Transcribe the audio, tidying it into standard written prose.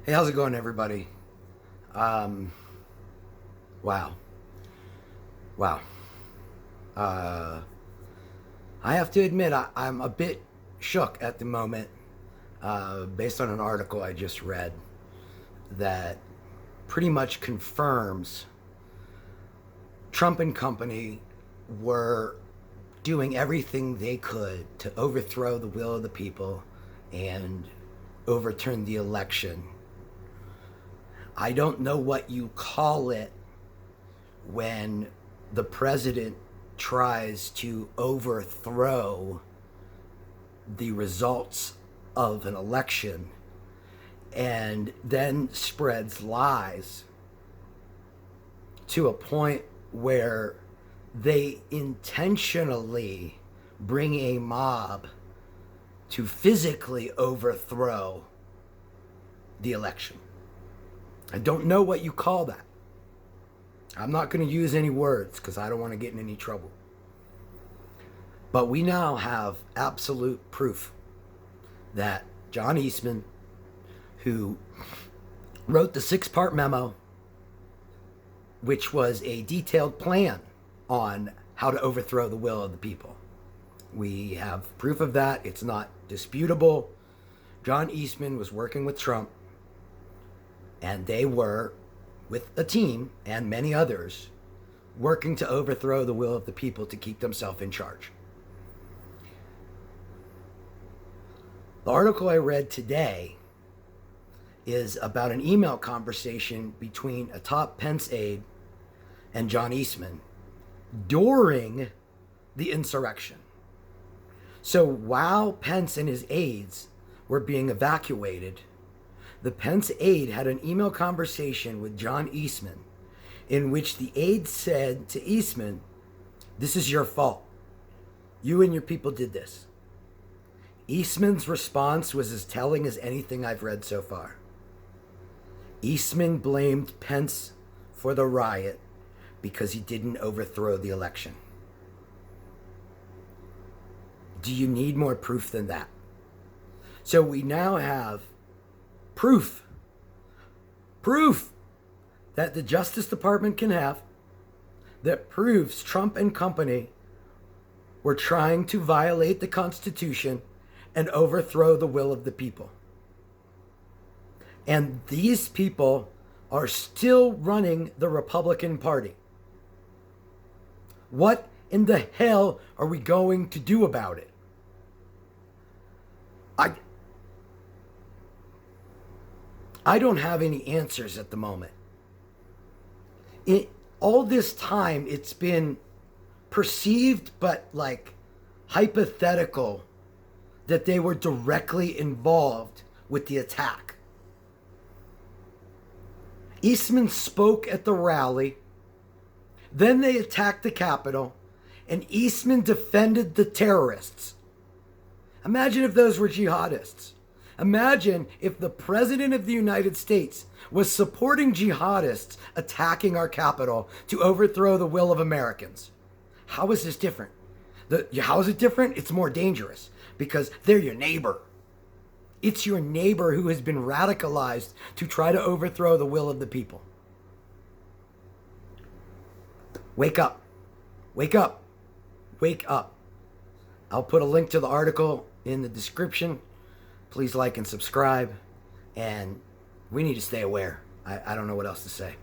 Hey, how's it going, everybody? Wow. Wow. Uh, I have to admit, I'm a bit shook at the moment, based on an article I just read that pretty much confirms Trump and company were doing everything they could to overthrow the will of the people and overturn the election. I don't know what you call it when the president tries to overthrow the results of an election and then spreads lies to a point where they intentionally bring a mob to physically overthrow the election. I don't know what you call that. I'm not going to use any words because I don't want to get in any trouble. But we now have absolute proof that John Eastman, who wrote the 6-part memo, which was a detailed plan on how to overthrow the will of the people. We have proof of that. It's not disputable. John Eastman was working with Trump, and they were, with a team and many others, working to overthrow the will of the people to keep themselves in charge. The article I read today is about an email conversation between a top Pence aide and John Eastman during the insurrection. So while Pence and his aides were being evacuated, the Pence aide had an email conversation with John Eastman in which the aide said to Eastman, "This is your fault. You and your people did this." Eastman's response was as telling as anything I've read so far. Eastman blamed Pence for the riot because he didn't overthrow the election. Do you need more proof than that? So we now have proof that the Justice Department can have that proves Trump and company were trying to violate the Constitution and overthrow the will of the people. And these people are still running the Republican Party. What in the hell are we going to do about it? I don't have any answers at the moment. All this time, it's been perceived but like hypothetical that they were directly involved with the attack. Eastman spoke at the rally, then they attacked the Capitol, and Eastman defended the terrorists. Imagine if those were jihadists. Imagine if the President of the United States was supporting jihadists attacking our Capitol to overthrow the will of Americans. How is this different? How is it different? It's more dangerous because they're your neighbor. It's your neighbor who has been radicalized to try to overthrow the will of the people. Wake up. Wake up. Wake up. I'll put a link to the article in the description. Please like and subscribe. And we need to stay aware. I don't know what else to say.